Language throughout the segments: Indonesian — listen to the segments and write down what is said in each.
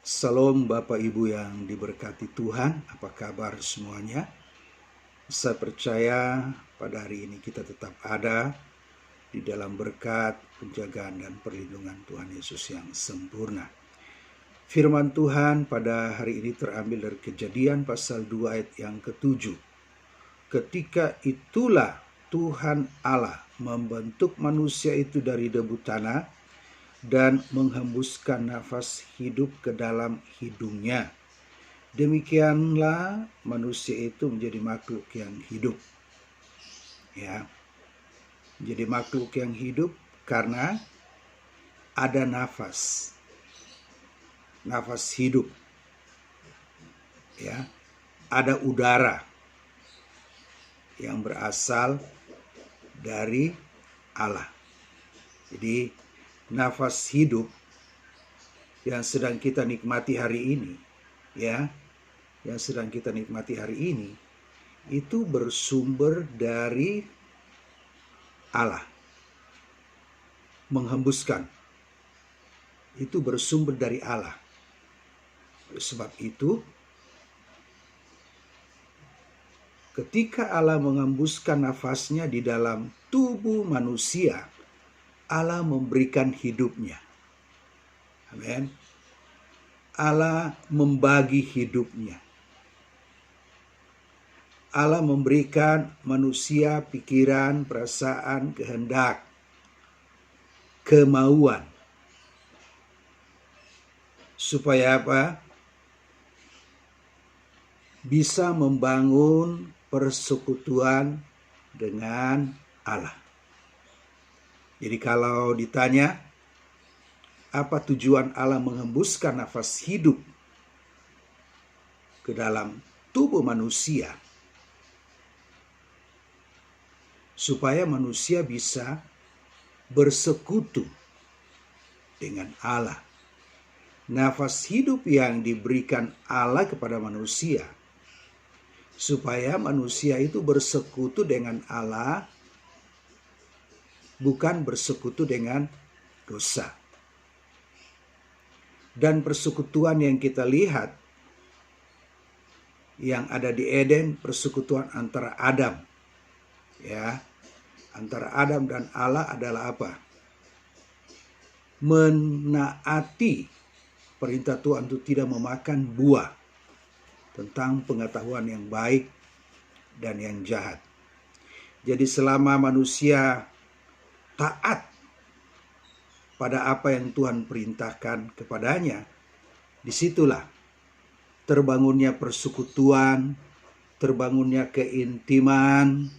Salam Bapak Ibu yang diberkati Tuhan, apa kabar semuanya? Saya percaya pada hari ini kita tetap ada di dalam berkat, penjagaan dan perlindungan Tuhan Yesus yang sempurna. Firman Tuhan pada hari ini terambil dari Kejadian pasal 2 ayat yang ke-7. Ketika itulah Tuhan Allah membentuk manusia itu dari debu tanah dan menghembuskan nafas hidup ke dalam hidungnya. Demikianlah manusia itu menjadi makhluk yang hidup. Ya, menjadi makhluk yang hidup karena ada nafas hidup. Ya, ada udara yang berasal dari Allah. Jadi nafas hidup yang sedang kita nikmati hari ini, yang sedang kita nikmati hari ini, itu bersumber dari Allah. Menghembuskan, itu bersumber dari Allah. Sebab itu, ketika Allah menghembuskan nafasnya di dalam tubuh manusia, Allah memberikan hidupnya. Amin. Allah membagi hidupnya. Allah memberikan manusia pikiran, perasaan, kehendak, kemauan. Supaya apa? Bisa membangun persekutuan dengan Allah. Jadi kalau ditanya, apa tujuan Allah menghembuskan nafas hidup ke dalam tubuh manusia? Supaya manusia bisa bersekutu dengan Allah. Nafas hidup yang diberikan Allah kepada manusia, supaya manusia itu bersekutu dengan Allah, bukan bersekutu dengan dosa. Dan persekutuan yang kita lihat yang ada di Eden, persekutuan antara Adam, antara Adam dan Allah adalah apa? Menaati perintah Tuhan untuk tidak memakan buah, tentang pengetahuan yang baik dan yang jahat. Jadi selama manusia taat pada apa yang Tuhan perintahkan kepadanya, disitulah terbangunnya persekutuan, terbangunnya keintiman,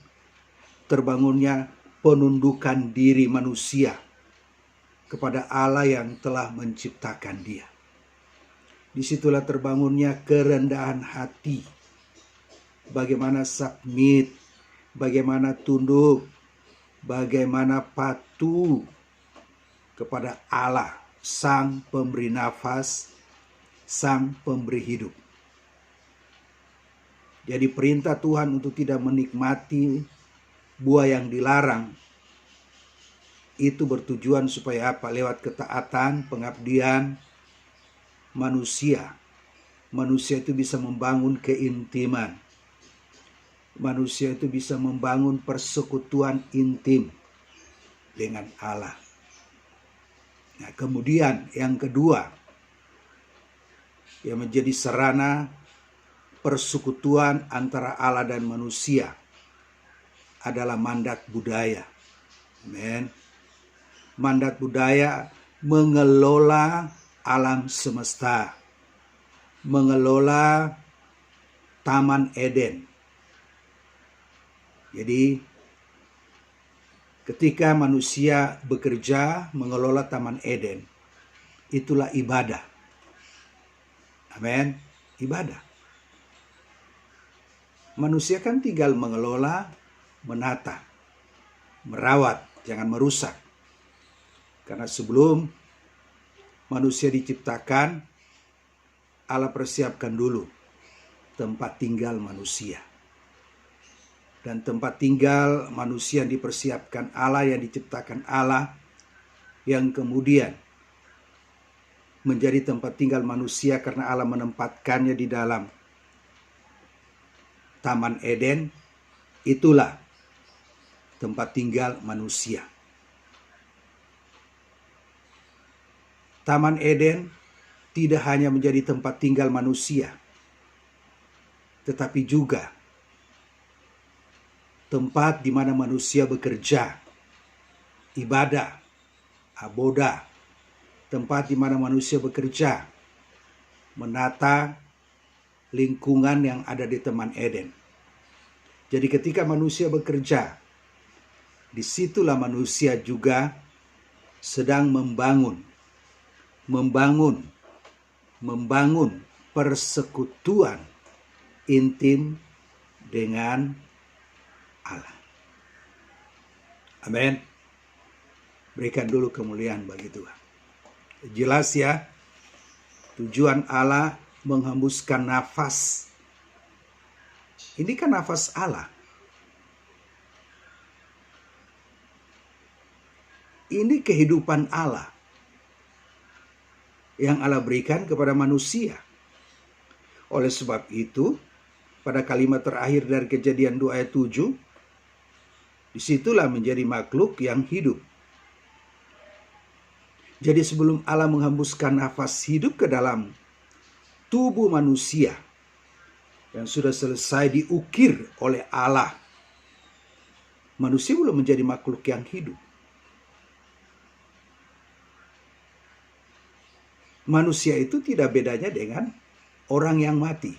terbangunnya penundukan diri manusia kepada Allah yang telah menciptakan dia. Disitulah terbangunnya kerendahan hati, bagaimana submit, bagaimana tunduk, bagaimana patuh kepada Allah, Sang Pemberi nafas, Sang Pemberi hidup. Jadi perintah Tuhan untuk tidak menikmati buah yang dilarang, itu bertujuan supaya apa? Lewat ketaatan, pengabdian manusia itu bisa membangun keintiman. Manusia itu bisa membangun persekutuan intim dengan Allah. Nah, kemudian yang kedua yang menjadi sarana persekutuan antara Allah dan manusia adalah mandat budaya. Amen. Mandat budaya mengelola alam semesta, mengelola Taman Eden. Jadi ketika manusia bekerja mengelola Taman Eden, itulah ibadah. Amin. Ibadah. Manusia kan tinggal mengelola, menata, merawat, jangan merusak. Karena sebelum manusia diciptakan, Allah persiapkan dulu tempat tinggal manusia. Dan tempat tinggal manusia yang dipersiapkan Allah, yang diciptakan Allah, yang kemudian menjadi tempat tinggal manusia karena Allah menempatkannya di dalam Taman Eden. Itulah tempat tinggal manusia. Taman Eden tidak hanya menjadi tempat tinggal manusia, tetapi juga tempat di mana manusia bekerja, ibadah, aboda, tempat di mana manusia bekerja, menata lingkungan yang ada di Taman Eden. Jadi ketika manusia bekerja, disitulah manusia juga sedang membangun persekutuan intim dengan Allah. Amin. Berikan dulu kemuliaan bagi Tuhan. Jelas ya, tujuan Allah menghembuskan nafas. Ini kan nafas Allah. Ini kehidupan Allah yang Allah berikan kepada manusia. Oleh sebab itu, pada kalimat terakhir dari Kejadian 2 ayat 7, disitulah menjadi makhluk yang hidup. Jadi sebelum Allah menghembuskan nafas hidup ke dalam tubuh manusia yang sudah selesai diukir oleh Allah, manusia belum menjadi makhluk yang hidup. Manusia itu tidak bedanya dengan orang yang mati,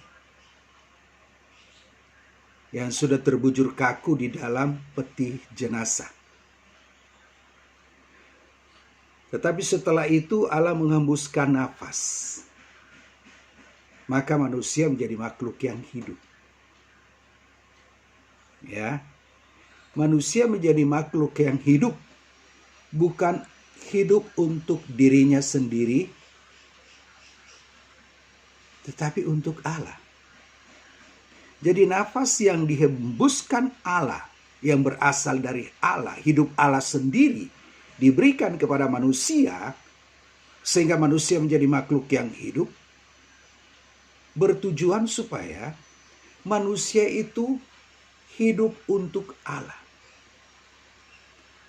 yang sudah terbujur kaku di dalam peti jenazah. Tetapi setelah itu Allah menghembuskan nafas, maka manusia menjadi makhluk yang hidup. Ya, manusia menjadi makhluk yang hidup, bukan hidup untuk dirinya sendiri, tetapi untuk Allah. Jadi nafas yang dihembuskan Allah, yang berasal dari Allah, hidup Allah sendiri, diberikan kepada manusia, sehingga manusia menjadi makhluk yang hidup, bertujuan supaya manusia itu hidup untuk Allah.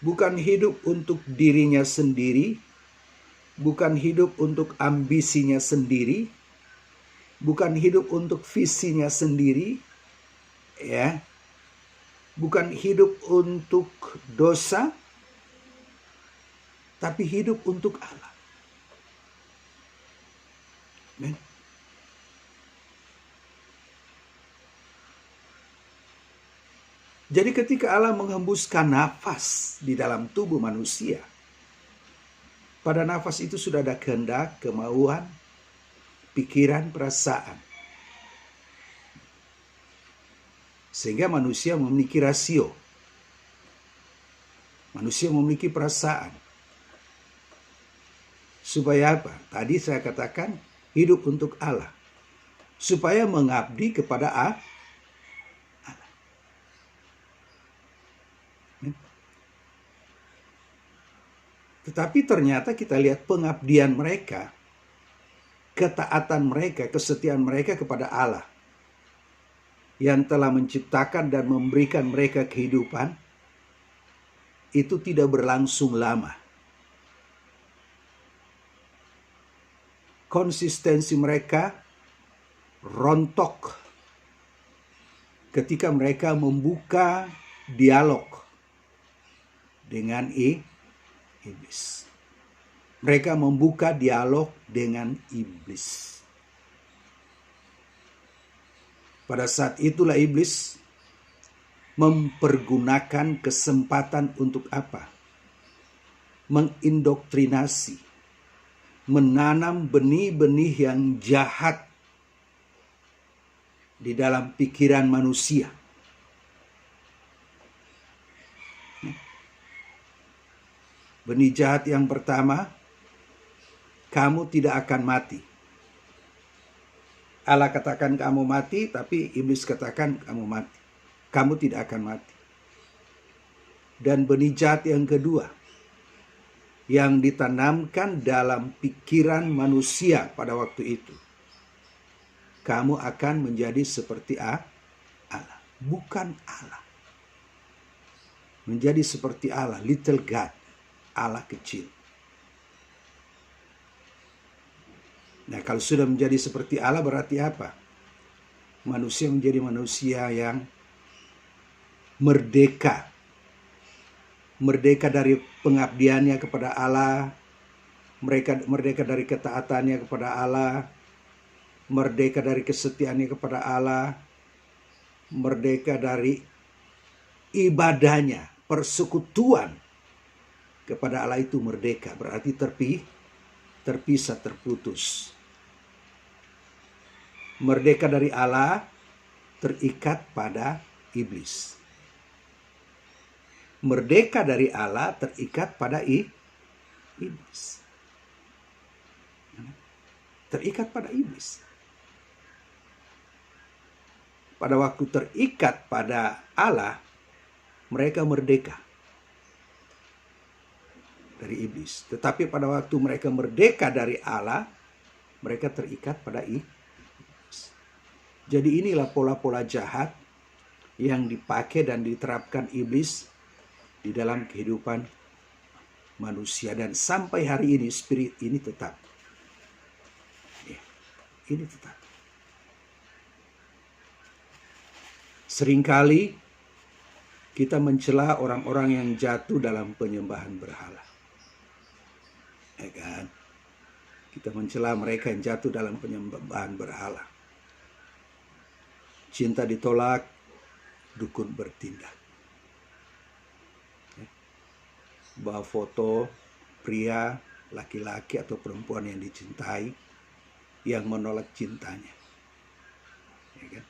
Bukan hidup untuk dirinya sendiri, bukan hidup untuk ambisinya sendiri, bukan hidup untuk visinya sendiri, ya. Bukan hidup untuk dosa, tapi hidup untuk Allah. Amen. Jadi ketika Allah menghembuskan nafas di dalam tubuh manusia, pada nafas itu sudah ada kehendak, kemauan, pikiran, perasaan. Sehingga manusia memiliki rasio. Manusia memiliki perasaan. Supaya apa? Tadi saya katakan hidup untuk Allah. Supaya mengabdi kepada Allah. Tetapi ternyata kita lihat pengabdian mereka, ketaatan mereka, kesetiaan mereka kepada Allah yang telah menciptakan dan memberikan mereka kehidupan, itu tidak berlangsung lama. Konsistensi mereka rontok ketika mereka membuka dialog dengan iblis. Mereka membuka dialog dengan iblis. Pada saat itulah iblis mempergunakan kesempatan untuk apa? Mengindoktrinasi, menanam benih-benih yang jahat di dalam pikiran manusia. Benih jahat yang pertama, kamu tidak akan mati. Allah katakan kamu mati, tapi iblis katakan kamu mati. Kamu tidak akan mati. Dan benih jahat yang kedua, yang ditanamkan dalam pikiran manusia pada waktu itu. Kamu akan menjadi seperti Allah, bukan Allah. Menjadi seperti Allah, little God, Allah kecil. Nah, kalau sudah menjadi seperti Allah berarti apa? Manusia menjadi manusia yang merdeka. Merdeka dari pengabdiannya kepada Allah, merdeka dari ketaatannya kepada Allah, merdeka dari kesetiaannya kepada Allah, merdeka dari ibadahnya, persekutuan kepada Allah itu merdeka. Berarti terpisah, terputus. Merdeka dari Allah, terikat pada iblis. Merdeka dari Allah, terikat pada iblis. Terikat pada iblis. Pada waktu terikat pada Allah, mereka merdeka dari iblis. Tetapi pada waktu mereka merdeka dari Allah, mereka terikat pada iblis. Jadi inilah pola-pola jahat yang dipakai dan diterapkan iblis di dalam kehidupan manusia. Dan sampai hari ini spirit ini tetap. Ya, ini tetap. Seringkali kita mencela orang-orang yang jatuh dalam penyembahan berhala. Ya kan? Kita mencela mereka yang jatuh dalam penyembahan berhala. Cinta ditolak, dukun bertindak. Bawa foto pria, laki-laki atau perempuan yang dicintai, yang menolak cintanya. Ya kan?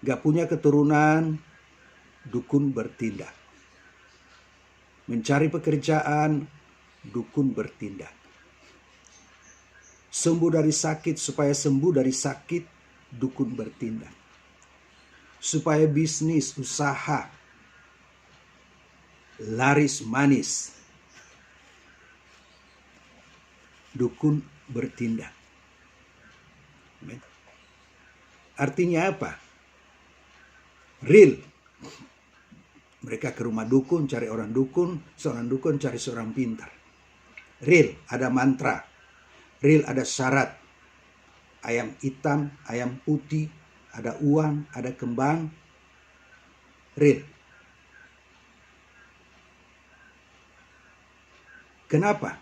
Gak punya keturunan, dukun bertindak. Mencari pekerjaan, dukun bertindak. Sembuh dari sakit, supaya sembuh dari sakit, dukun bertindak. Supaya bisnis, usaha, laris manis, dukun bertindak. Artinya apa? Real. Mereka ke rumah dukun, cari orang dukun, seorang dukun cari seorang pintar. Real, ada mantra. Real, ada syarat. Ayam hitam, ayam putih, ada uang, ada kembang. Real. Kenapa?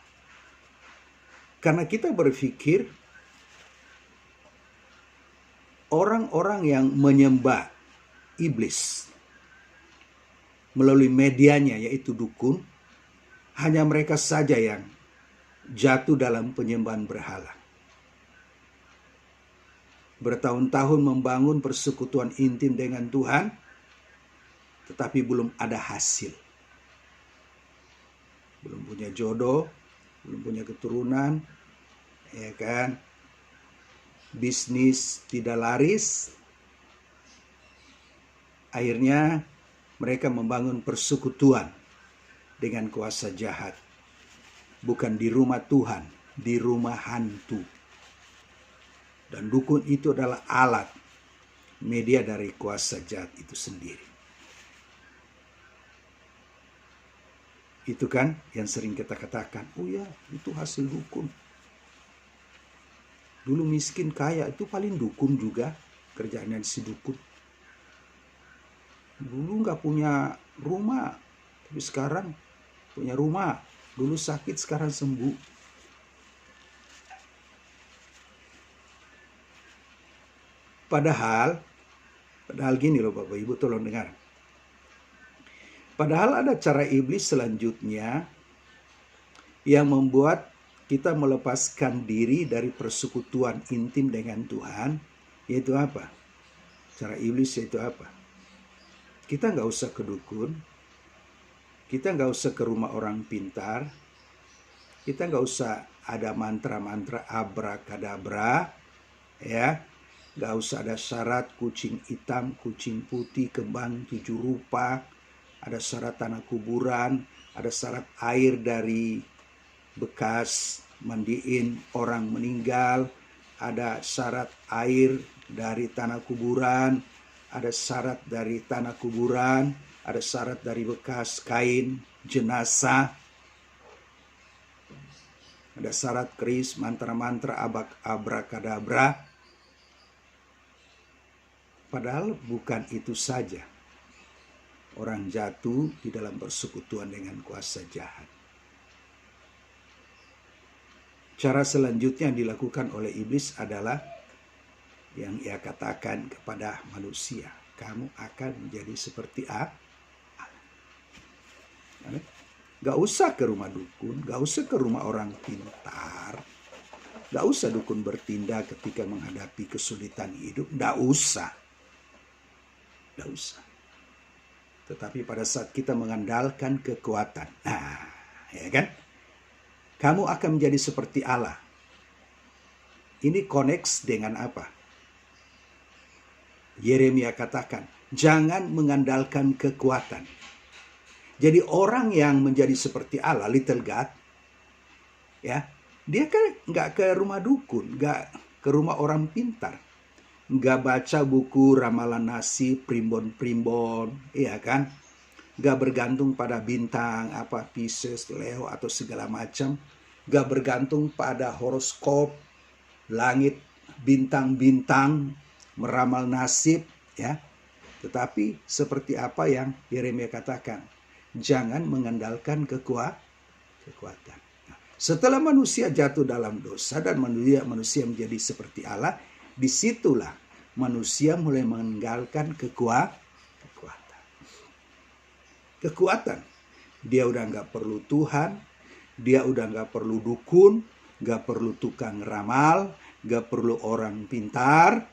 Karena kita berpikir orang-orang yang menyembah iblis melalui medianya yaitu dukun, hanya mereka saja yang jatuh dalam penyembahan berhala. Bertahun-tahun membangun persekutuan intim dengan Tuhan, tetapi belum ada hasil. Belum punya jodoh, belum punya keturunan, ya kan? Bisnis tidak laris. Akhirnya mereka membangun persekutuan dengan kuasa jahat. Bukan di rumah Tuhan, di rumah hantu. Dan dukun itu adalah alat, media dari kuasa jahat itu sendiri. Itu kan yang sering kita katakan, oh ya itu hasil dukun. Dulu miskin kaya itu paling dukun juga, kerjaannya si dukun. Dulu nggak punya rumah, tapi sekarang punya rumah. Dulu sakit, sekarang sembuh. Padahal gini loh Bapak Ibu, tolong dengar. Padahal ada cara iblis selanjutnya yang membuat kita melepaskan diri dari persekutuan intim dengan Tuhan, yaitu apa? Cara iblis yaitu apa? Kita nggak usah ke dukun, kita nggak usah ke rumah orang pintar, kita nggak usah ada mantra-mantra abrakadabra, ya. Gak usah ada syarat kucing hitam, kucing putih, kembang 7 rupa, ada syarat tanah kuburan, ada syarat air dari bekas mandiin orang meninggal, ada syarat air dari tanah kuburan, ada syarat dari tanah kuburan, ada syarat dari bekas kain jenazah, ada syarat keris, mantra-mantra, abrakadabra. Padahal bukan itu saja. Orang jatuh di dalam persekutuan dengan kuasa jahat. Cara selanjutnya yang dilakukan oleh iblis adalah yang ia katakan kepada manusia, kamu akan menjadi seperti Allah. Gak usah ke rumah dukun, gak usah ke rumah orang pintar, gak usah dukun bertindak ketika menghadapi kesulitan hidup, gak usah. Tetapi pada saat kita mengandalkan kekuatan, ya kan? Kamu akan menjadi seperti Allah. Ini connects dengan apa? Yeremia katakan, jangan mengandalkan kekuatan. Jadi orang yang menjadi seperti Allah, little God, ya, dia kan nggak ke rumah dukun, nggak ke rumah orang pintar, nggak baca buku ramalan nasib, primbon-primbon, ya kan? Nggak bergantung pada bintang, Pisces, Leo, atau segala macam. Nggak bergantung pada horoskop, langit, bintang-bintang, meramal nasib, ya. Tetapi seperti apa yang Yeremia katakan, jangan mengandalkan kekuatan. Nah, setelah manusia jatuh dalam dosa dan manusia menjadi seperti Allah, disitulah manusia mulai meninggalkan kekuatan. Dia udah nggak perlu Tuhan, dia udah nggak perlu dukun, nggak perlu tukang ramal, nggak perlu orang pintar,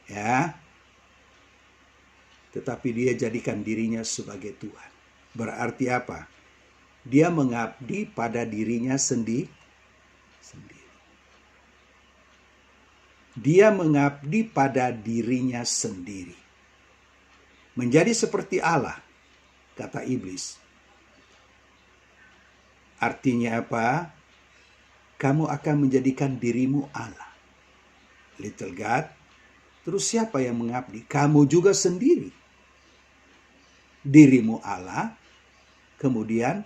ya. Tetapi dia jadikan dirinya sebagai Tuhan. Berarti apa? Dia mengabdi pada dirinya sendiri. Dia mengabdi pada dirinya sendiri. Menjadi seperti Allah, kata iblis. Artinya apa? Kamu akan menjadikan dirimu Allah. Little God. Terus siapa yang mengabdi? Kamu juga sendiri. Dirimu Allah. Kemudian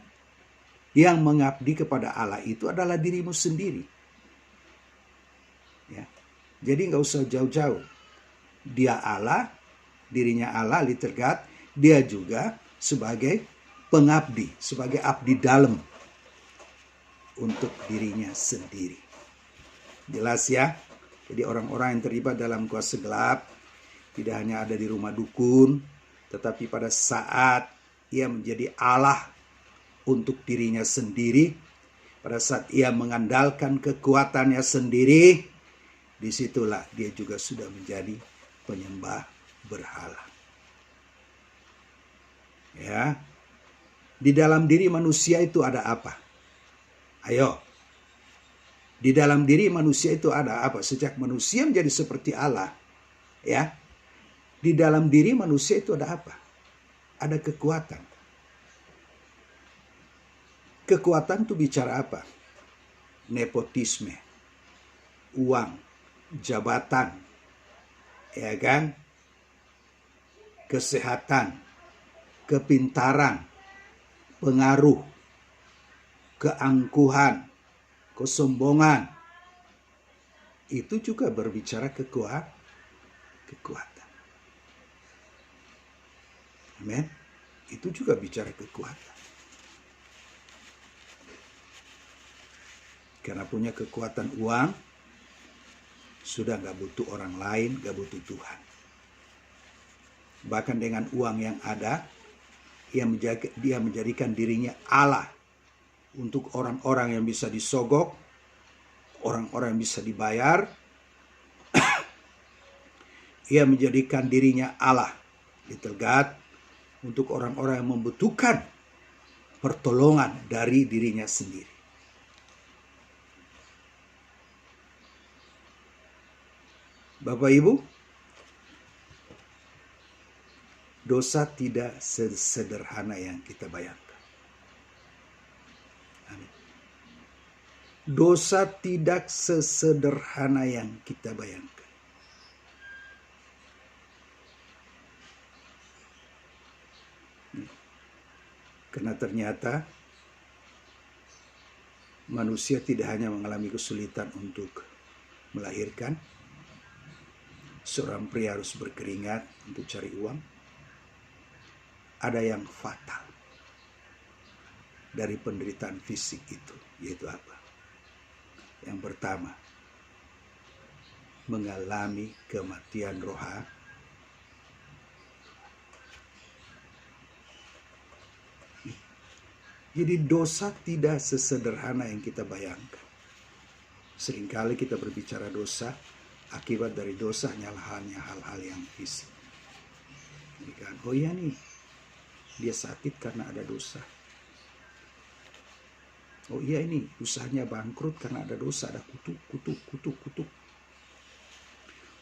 yang mengabdi kepada Allah itu adalah dirimu sendiri. Ya. Jadi nggak usah jauh-jauh. Dia Allah, dirinya Allah, little God. Dia juga sebagai pengabdi, sebagai abdi dalam untuk dirinya sendiri. Jelas ya? Jadi orang-orang yang terlibat dalam kuasa gelap tidak hanya ada di rumah dukun, tetapi pada saat ia menjadi Allah untuk dirinya sendiri, pada saat ia mengandalkan kekuatannya sendiri, disitulah dia juga sudah menjadi penyembah berhala. Ya, di dalam diri manusia itu ada apa? Ayo, di dalam diri manusia itu ada apa? Sejak manusia menjadi seperti Allah, ya, di dalam diri manusia itu ada apa? Ada kekuatan. Kekuatan itu bicara apa? Nepotisme, uang, jabatan, ya kan? Kesehatan, kepintaran, pengaruh, keangkuhan, kesombongan. Itu juga berbicara kekuatan. Amin. Itu juga bicara kekuatan. Karena punya kekuatan uang, sudah gak butuh orang lain, gak butuh Tuhan. Bahkan dengan uang yang ada, dia menjadikan dirinya Allah untuk orang-orang yang bisa disogok, orang-orang yang bisa dibayar. Ia menjadikan dirinya Allah, little God, untuk orang-orang yang membutuhkan pertolongan dari dirinya sendiri. Bapak Ibu, dosa tidak sesederhana yang kita bayangkan. dosa tidak sesederhana yang kita bayangkan. Karena ternyata manusia tidak hanya mengalami kesulitan untuk melahirkan. Seorang pria harus berkeringat untuk cari uang. Ada yang fatal dari penderitaan fisik itu, yaitu apa? Yang pertama, mengalami kematian rohani. Jadi dosa tidak sesederhana yang kita bayangkan. Seringkali kita berbicara dosa, akibat dari dosa hanya hal-hal yang fisik. Oh iya nih, dia sakit karena ada dosa. Oh iya ini, usahanya bangkrut karena ada dosa, ada kutuk.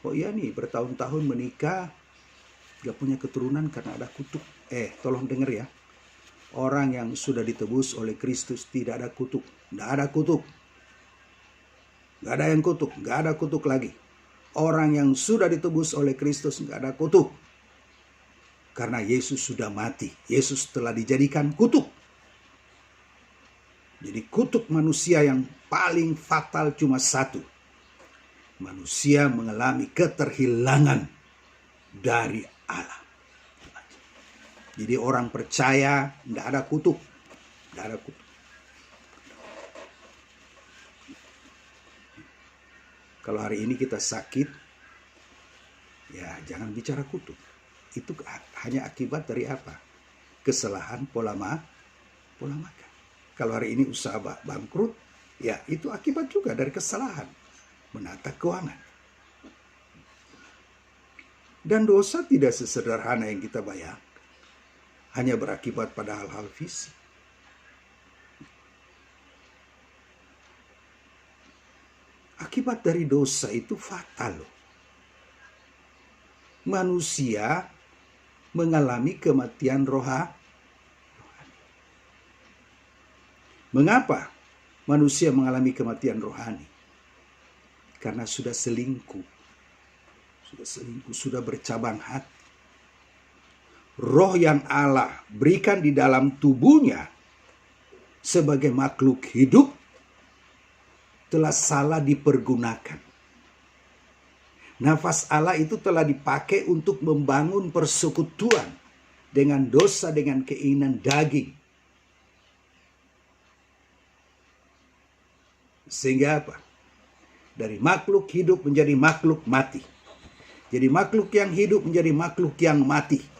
Oh iya nih, bertahun-tahun menikah, gak punya keturunan karena ada kutuk. Tolong denger ya. Orang yang sudah ditebus oleh Kristus tidak ada kutuk. Tidak ada kutuk. Tidak ada yang kutuk. Tidak ada kutuk lagi. Orang yang sudah ditebus oleh Kristus tidak ada kutuk. Karena Yesus sudah mati. Yesus telah dijadikan kutuk. Jadi kutuk manusia yang paling fatal cuma satu. Manusia mengalami keterhilangan dari Allah. Jadi orang percaya tidak ada kutuk. Tidak ada kutuk. Kalau hari ini kita sakit, ya jangan bicara kutuk. Itu hanya akibat dari apa? Kesalahan pola makan. Kalau hari ini usaha bangkrut, ya itu akibat juga dari kesalahan menata keuangan. Dan dosa tidak sesederhana yang kita bayangkan. Hanya berakibat pada hal-hal fisik. Akibat dari dosa itu fatal. Manusia mengalami kematian rohani. Mengapa manusia mengalami kematian rohani? Karena sudah selingkuh. Sudah bercabang hati. Roh yang Allah berikan di dalam tubuhnya sebagai makhluk hidup telah salah dipergunakan. Nafas Allah itu telah dipakai untuk membangun persekutuan dengan dosa, dengan keinginan daging. Sehingga apa? Dari makhluk hidup menjadi makhluk mati. Jadi makhluk yang hidup menjadi makhluk yang mati.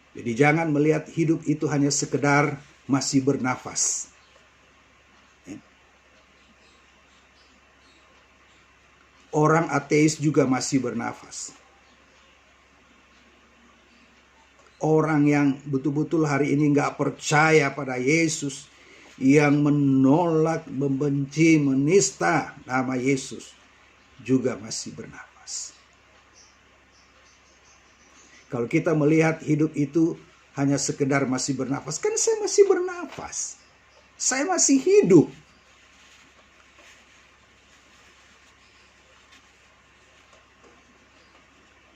Jadi jangan melihat hidup itu hanya sekedar masih bernafas. Orang ateis juga masih bernafas. Orang yang betul-betul hari ini nggak percaya pada Yesus, yang menolak, membenci, menista nama Yesus, juga masih bernafas. Kalau kita melihat hidup itu hanya sekedar masih bernafas, kan saya masih bernafas. Saya masih hidup.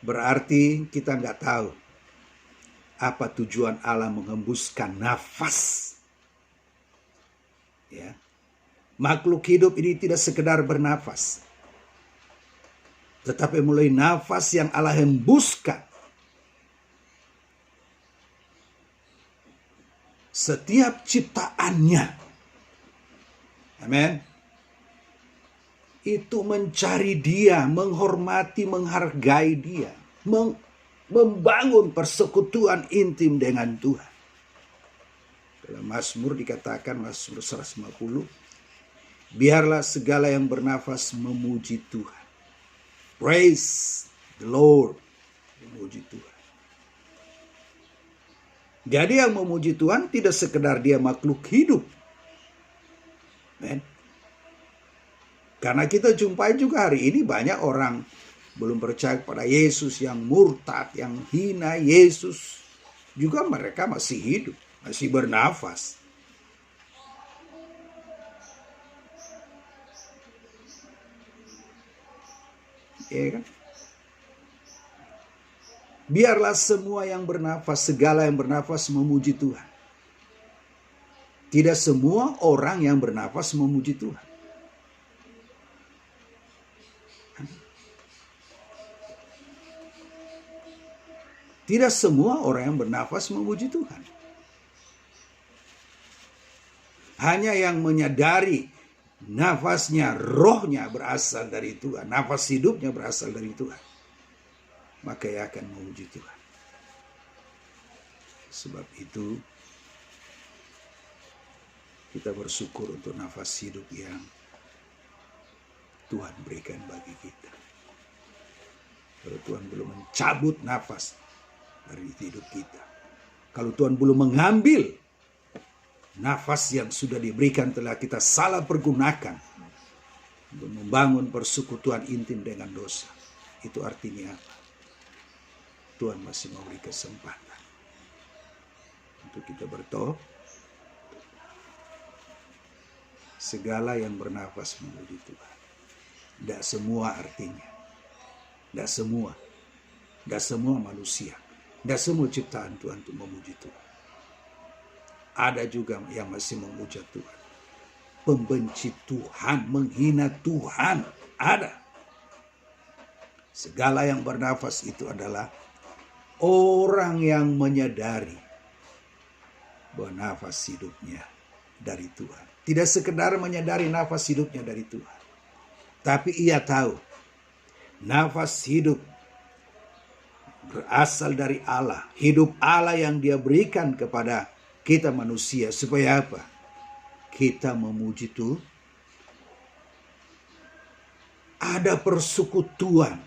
Berarti kita nggak tahu apa tujuan Allah menghembuskan nafas. Ya. Makhluk hidup ini tidak sekedar bernafas. Tetapi mulai nafas yang Allah hembuskan. Setiap ciptaannya. Amin. Itu mencari Dia, menghormati, menghargai Dia. Membangun persekutuan intim dengan Tuhan. Dalam Mazmur dikatakan, Mazmur 150. Biarlah segala yang bernafas memuji Tuhan. Praise the Lord. Memuji Tuhan. Jadi yang memuji Tuhan tidak sekedar dia makhluk hidup. Men. Karena kita jumpai juga hari ini banyak orang belum percaya kepada Yesus, yang murtad, yang hina Yesus. Juga mereka masih hidup, masih bernafas. Ya kan? Biarlah semua yang bernafas, segala yang bernafas memuji Tuhan. Tidak semua orang yang bernafas memuji Tuhan. Tidak semua orang yang bernafas memuji Tuhan. Hanya yang menyadari nafasnya, rohnya berasal dari Tuhan. Nafas hidupnya berasal dari Tuhan. Maka ia akan memuji Tuhan. Sebab itu kita bersyukur untuk nafas hidup yang Tuhan berikan bagi kita. Kalau Tuhan belum mencabut nafas dari hidup kita, kalau Tuhan belum mengambil nafas yang sudah diberikan telah kita salah pergunakan untuk membangun persekutuan intim dengan dosa, itu artinya apa? Tuhan masih memberi kesempatan untuk kita bertobat. Segala yang bernafas memuji Tuhan. Tidak semua artinya. Tidak semua manusia. Tidak semua ciptaan Tuhan untuk memuji Tuhan. Ada juga yang masih memuja Tuhan. Pembenci Tuhan, menghina Tuhan. Ada. Segala yang bernafas itu adalah orang yang menyadari bahwa nafas hidupnya dari Tuhan. Tidak sekedar menyadari nafas hidupnya dari Tuhan, tapi ia tahu nafas hidup berasal dari Allah. Hidup Allah yang Dia berikan kepada kita manusia. Supaya apa? Kita memuji Tuhan. Ada persekutuan.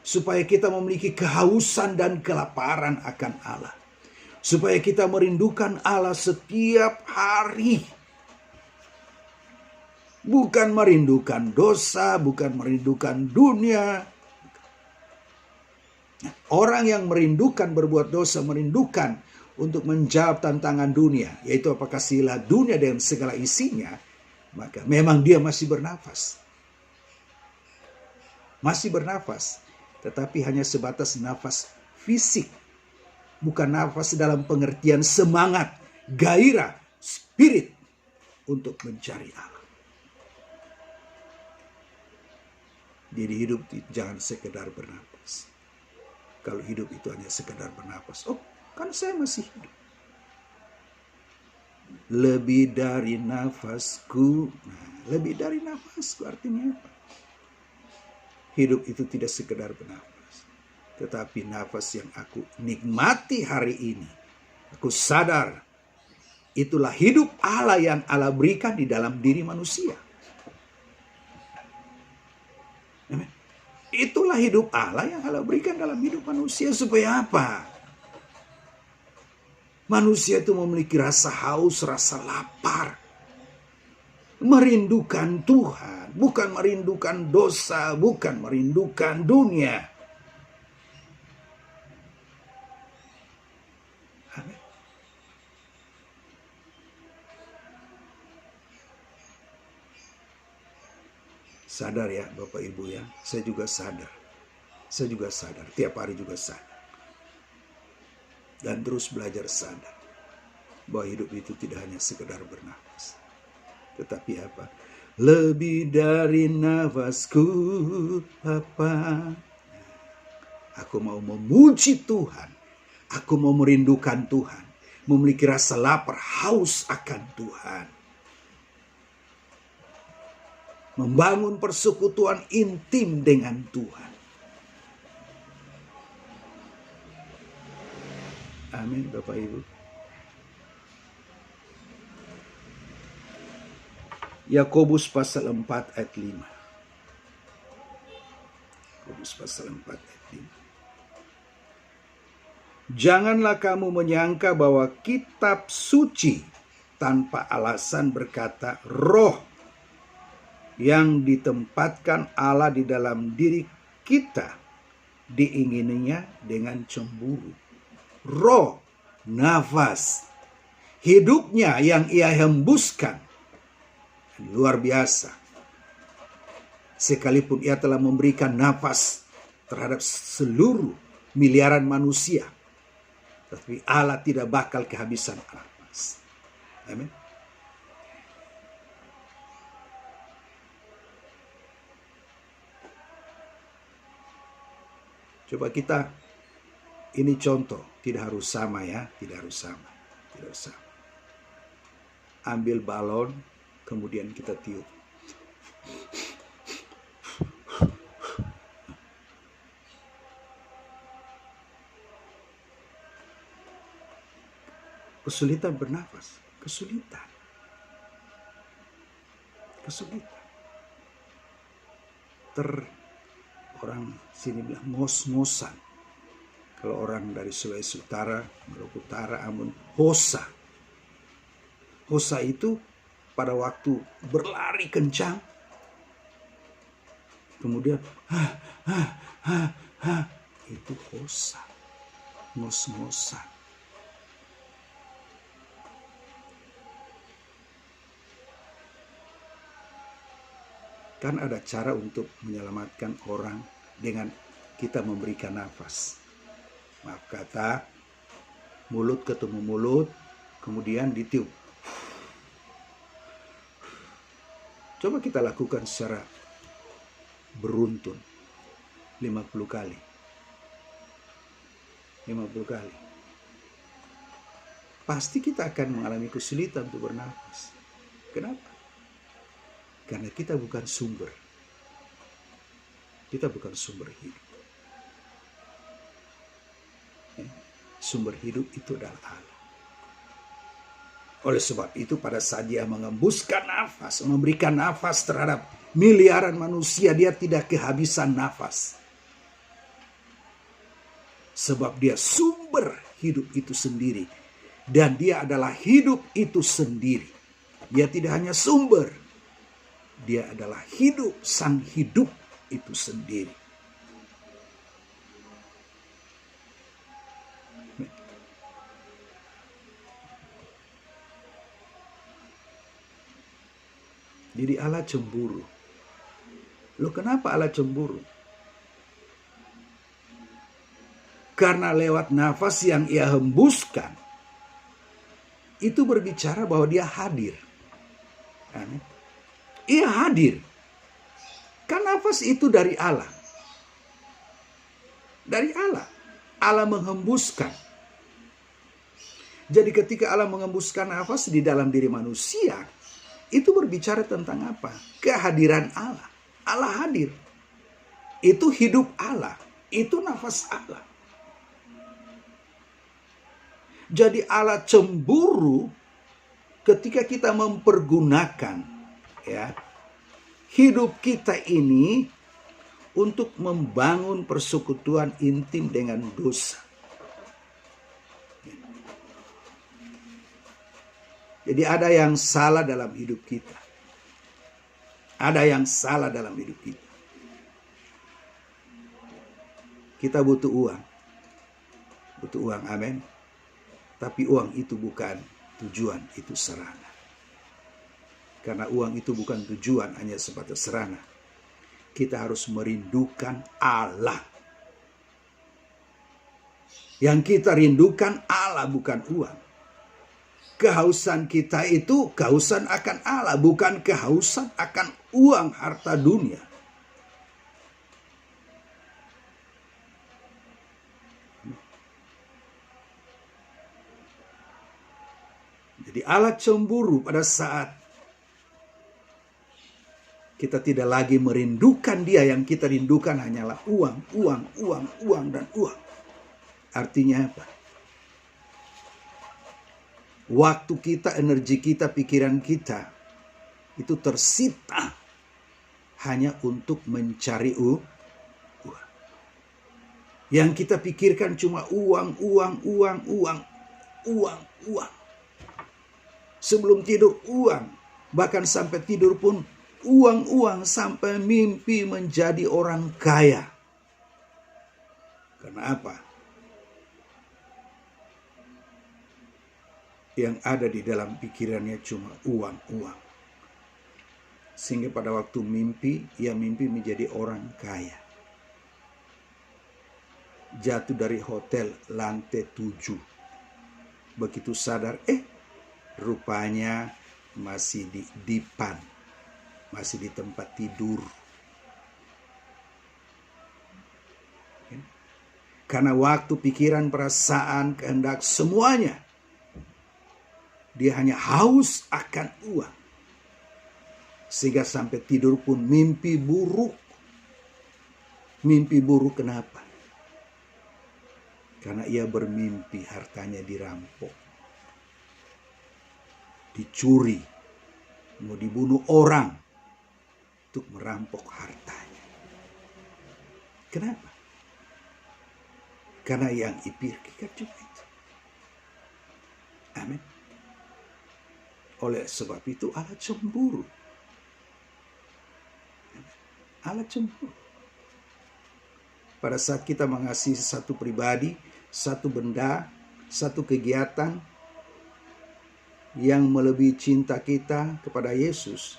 Supaya kita memiliki kehausan dan kelaparan akan Allah. Supaya kita merindukan Allah setiap hari. Bukan merindukan dosa, bukan merindukan dunia. Orang yang merindukan berbuat dosa, merindukan untuk menjawab tantangan dunia, yaitu apakah sila dunia dengan segala isinya, maka memang dia masih bernafas. Masih bernafas, tetapi hanya sebatas nafas fisik. Bukan nafas dalam pengertian semangat, gairah, spirit untuk mencari Allah. Jadi hidup jangan sekedar bernapas. Kalau hidup itu hanya sekedar bernapas, oh kan saya masih hidup. Lebih dari nafasku. Nah, lebih dari nafasku artinya apa? Hidup itu tidak sekedar bernapas, tetapi nafas yang aku nikmati hari ini. Aku sadar itulah hidup Allah yang Allah berikan di dalam diri manusia. Itulah hidup Allah yang Allah berikan dalam hidup manusia. Supaya apa? Manusia itu memiliki rasa haus, rasa lapar. Merindukan Tuhan. Bukan merindukan dosa. Bukan merindukan dunia. Amin. Sadar ya Bapak Ibu ya. Saya juga sadar. Saya juga sadar. Tiap hari juga sadar. Dan terus belajar sadar. Bahwa hidup itu tidak hanya sekedar bernafas. Tetapi apa? Lebih dari nafasku Bapa. Aku mau memuji Tuhan. Aku mau merindukan Tuhan. Memiliki rasa lapar, haus akan Tuhan. Membangun persekutuan intim dengan Tuhan. Amin Bapak Ibu. Yakobus pasal 4 ayat 5. Yakobus pasal 4 ayat 5. Janganlah kamu menyangka bahwa kitab suci tanpa alasan berkata roh yang ditempatkan Allah di dalam diri kita diingininya dengan cemburu. Roh, nafas, hidupnya yang ia hembuskan luar biasa. sekalipun ia telah memberikan nafas terhadap seluruh miliaran manusia, tetapi Allah tidak bakal kehabisan nafas. Amin. Coba kita, ini contoh, tidak harus sama ya, tidak harus sama. Ambil balon, kemudian kita tiup. Kesulitan bernafas, kesulitan. Orang sini bilang ngos-ngosan. Kalau orang dari Sulawesi Utara, Maluku Utara, Ambon, hosa. Hosa itu pada waktu berlari kencang, kemudian itu hosa, ngos-ngosan. Kan ada cara untuk menyelamatkan orang dengan kita memberikan nafas. Maaf kata, mulut ketemu mulut, kemudian ditiup. Coba kita lakukan secara beruntun 50 kali. 50 kali. Pasti kita akan mengalami kesulitan untuk bernafas. Kenapa? Karena kita bukan sumber. Kita bukan sumber hidup. Sumber hidup itu adalah Allah. Oleh sebab itu pada saat dia mengembuskan nafas, memberikan nafas terhadap miliaran manusia, dia tidak kehabisan nafas. Sebab dia sumber hidup itu sendiri. Dan dia adalah hidup itu sendiri. Dia tidak hanya sumber. Dia adalah hidup, sang hidup itu sendiri. Jadi Allah cemburu. Loh, kenapa Allah cemburu? Karena lewat nafas yang ia hembuskan, itu berbicara bahwa dia hadir. Amin. Ia hadir. Kan nafas itu dari Allah. Dari Allah. Allah menghembuskan. Jadi ketika Allah menghembuskan nafas di dalam diri manusia, itu berbicara tentang apa? Kehadiran Allah. Allah hadir. Itu hidup Allah. Itu nafas Allah. Jadi Allah cemburu ketika kita mempergunakan hidup kita ini untuk membangun persekutuan intim dengan dosa. Jadi ada yang salah dalam hidup kita. Ada yang salah dalam hidup kita. Kita butuh uang. Butuh uang, amin. Tapi uang itu bukan tujuan, itu sarana. Karena uang itu bukan tujuan, hanya sebatas sarana. Kita harus merindukan Allah. Yang kita rindukan Allah, bukan uang. Kehausan kita itu kehausan akan Allah, bukan kehausan akan uang, harta dunia. Jadi Allah cemburu pada saat kita tidak lagi merindukan dia. Yang kita rindukan hanyalah uang, dan uang. Artinya apa? Waktu kita, energi kita, pikiran kita itu tersita hanya untuk mencari uang. Yang kita pikirkan cuma uang. Sebelum tidur uang. Bahkan sampai tidur pun uang, sampai mimpi menjadi orang kaya. Karena apa? Yang ada di dalam pikirannya cuma uang. Sehingga pada waktu mimpi, ia mimpi menjadi orang kaya. Jatuh dari hotel lantai 7. Begitu sadar, rupanya masih di dipan, masih di tempat tidur. Karena waktu, pikiran, perasaan, kehendak, semuanya, dia hanya haus akan uang. Sehingga sampai tidur pun mimpi buruk. Mimpi buruk kenapa? Karena ia bermimpi hartanya dirampok, dicuri, mau dibunuh orang untuk merampok hartanya. Kenapa? Karena yang dipikirkan cuma itu. Amin. Oleh sebab itu Allah cemburu. Allah cemburu. Pada saat kita mengasihi satu pribadi, satu benda, satu kegiatan yang melebihi cinta kita kepada Yesus,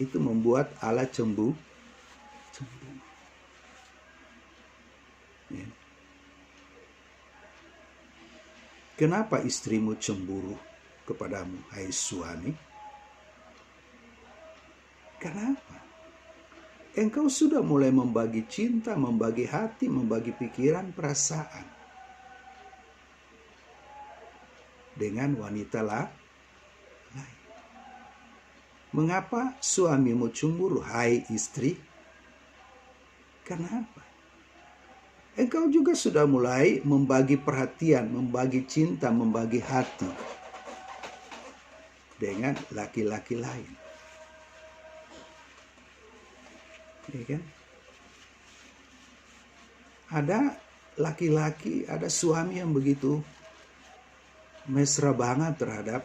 itu membuat Allah cemburu. Ya. Kenapa istrimu cemburu kepadamu, hai suami? Kenapa? Engkau sudah mulai membagi cinta, membagi hati, membagi pikiran, perasaan dengan wanita lain. Mengapa suamimu cemburu, hai istri? Kenapa? Engkau juga sudah mulai membagi perhatian, membagi cinta, membagi hati dengan laki-laki lain. Ya kan? Ada laki-laki, ada suami yang begitu mesra banget terhadap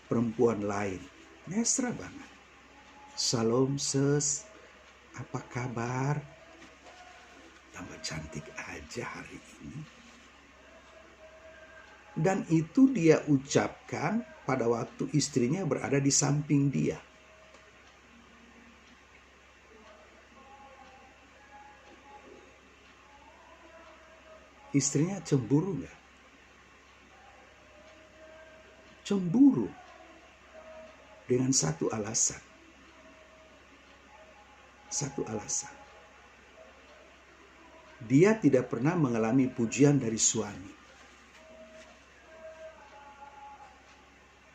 perempuan lain. Mesra banget. Salam sis, apa kabar? Tambah cantik aja hari ini. Dan itu dia ucapkan pada waktu istrinya berada di samping dia. Istrinya cemburu nggak? Cemburu dengan satu alasan. Satu alasan. Dia tidak pernah mengalami pujian dari suami.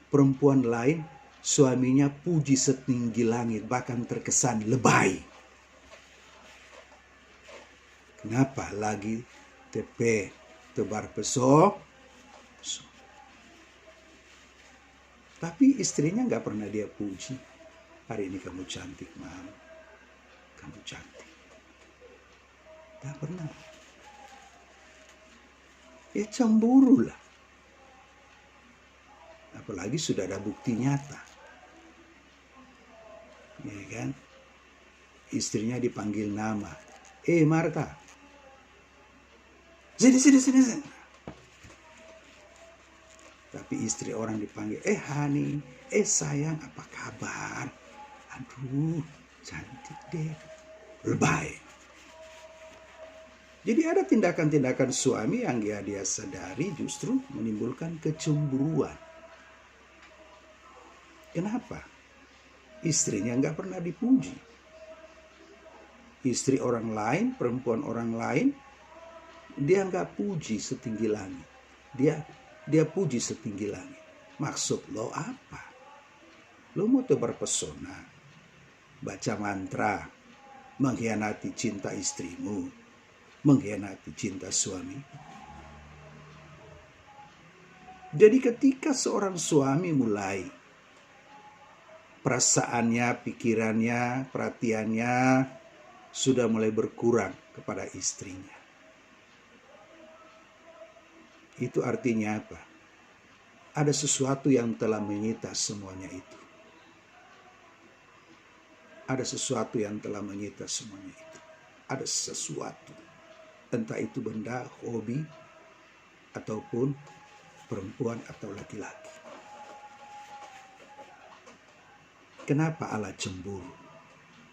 Perempuan lain, suaminya puji setinggi langit, bahkan terkesan lebay. Kenapa lagi tepe tebar pesok? Tapi istrinya nggak pernah dia puji. Hari ini kamu cantik, Mam. Kamu cantik. Nggak pernah. Ya cemburu lah. Apalagi sudah ada bukti nyata. Ya kan? Istrinya dipanggil nama. Marta. Sini. Tapi istri orang dipanggil, Hani, sayang, apa kabar? Aduh, cantik deh. Lebay. Jadi ada tindakan-tindakan suami yang dia sadari justru menimbulkan kecemburuan. Kenapa? Istrinya nggak pernah dipuji. Istri orang lain, perempuan orang lain, dia nggak puji setinggi langit. Dia puji setinggi langit. Maksud lo apa? Lo mau tebar pesona, baca mantra, mengkhianati cinta istrimu, mengkhianati cinta suami. Jadi ketika seorang suami mulai perasaannya, pikirannya, perhatiannya sudah mulai berkurang kepada istrinya. Itu artinya apa? Ada sesuatu yang telah menyita semuanya itu. Ada sesuatu yang telah menyita semuanya itu. Ada sesuatu. Entah itu benda, hobi, ataupun perempuan atau laki-laki. Kenapa Allah cemburu?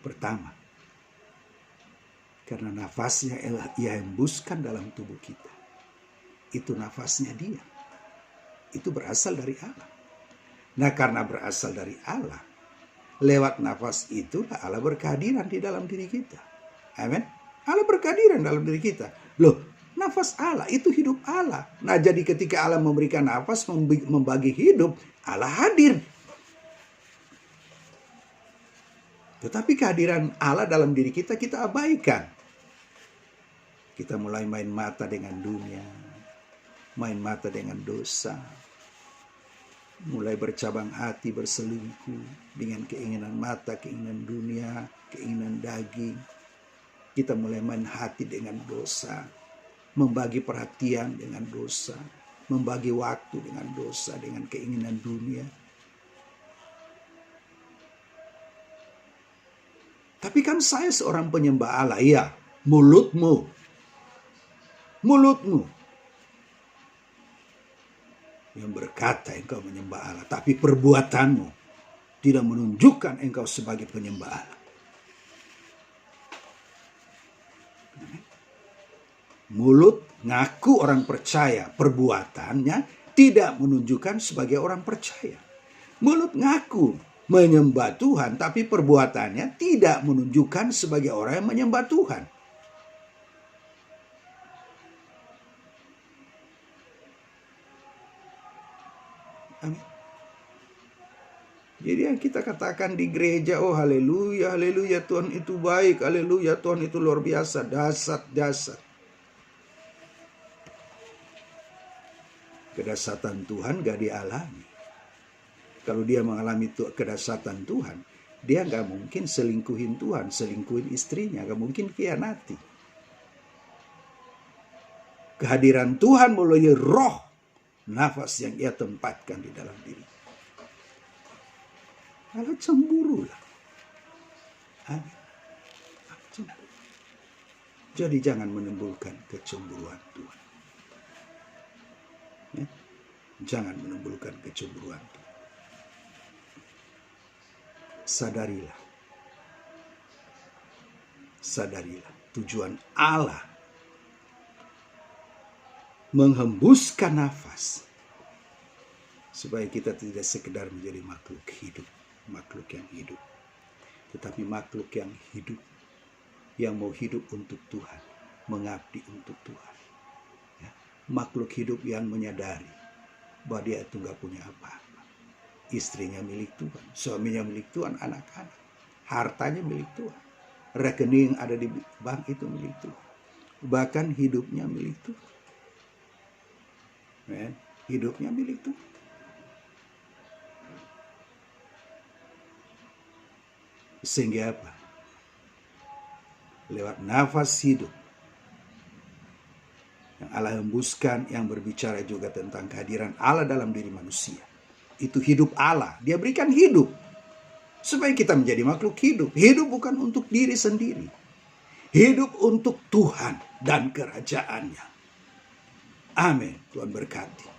Pertama, karena nafasnya Ia hembuskan dalam tubuh kita. Itu nafasnya Dia. Itu berasal dari Allah. Nah, karena berasal dari Allah, lewat nafas itulah Allah berkehadiran di dalam diri kita. Amin. Allah berkehadiran dalam diri kita. Loh, nafas Allah itu hidup Allah. Nah, jadi ketika Allah memberikan nafas, membagi hidup, Allah hadir. Tetapi kehadiran Allah dalam diri kita, kita abaikan. Kita mulai main mata dengan dunia, main mata dengan dosa, mulai bercabang hati, berselingkuh dengan keinginan mata, keinginan dunia, keinginan daging. Kita mulai main hati dengan dosa, membagi perhatian dengan dosa, membagi waktu dengan dosa, dengan keinginan dunia. Tapi kan saya seorang penyembah Allah, ya, mulutmu yang berkata engkau menyembah Allah, tapi perbuatanmu tidak menunjukkan engkau sebagai penyembah Allah. Mulut ngaku orang percaya, perbuatannya tidak menunjukkan sebagai orang percaya. Mulut ngaku menyembah Tuhan, tapi perbuatannya tidak menunjukkan sebagai orang yang menyembah Tuhan. Amin. Jadi yang kita katakan di gereja, oh haleluya, haleluya, Tuhan itu baik, haleluya, Tuhan itu luar biasa, dasar. Kedasatan Tuhan gak dialami. Kalau dia mengalami kedasatan Tuhan, dia gak mungkin selingkuhin Tuhan, selingkuhin istrinya, gak mungkin khianati. Kehadiran Tuhan melalui roh, nafas yang Ia tempatkan di dalam diri. Allah cemburu lah. Amin. Jadi jangan menimbulkan kecemburuan Tuhan. Ya? Jangan menimbulkan kecemburuan Tuhan. Sadarilah tujuan Allah menghembuskan nafas supaya kita tidak sekedar menjadi makhluk yang hidup, tetapi makhluk yang hidup, yang mau hidup untuk Tuhan, mengabdi untuk Tuhan. Ya. Makhluk hidup yang menyadari bahwa dia itu gak punya apa-apa. Istrinya milik Tuhan, suaminya milik Tuhan, anak-anak, hartanya milik Tuhan, rekening ada di bank itu milik Tuhan, bahkan hidupnya milik Tuhan. Hidupnya milik Tuhan. Sehingga apa? Lewat nafas hidup yang Allah hembuskan, yang berbicara juga tentang kehadiran Allah dalam diri manusia. Itu hidup Allah. Dia berikan hidup supaya kita menjadi makhluk hidup. Hidup bukan untuk diri sendiri. Hidup untuk Tuhan dan kerajaannya. Amin. Tuhan berkati.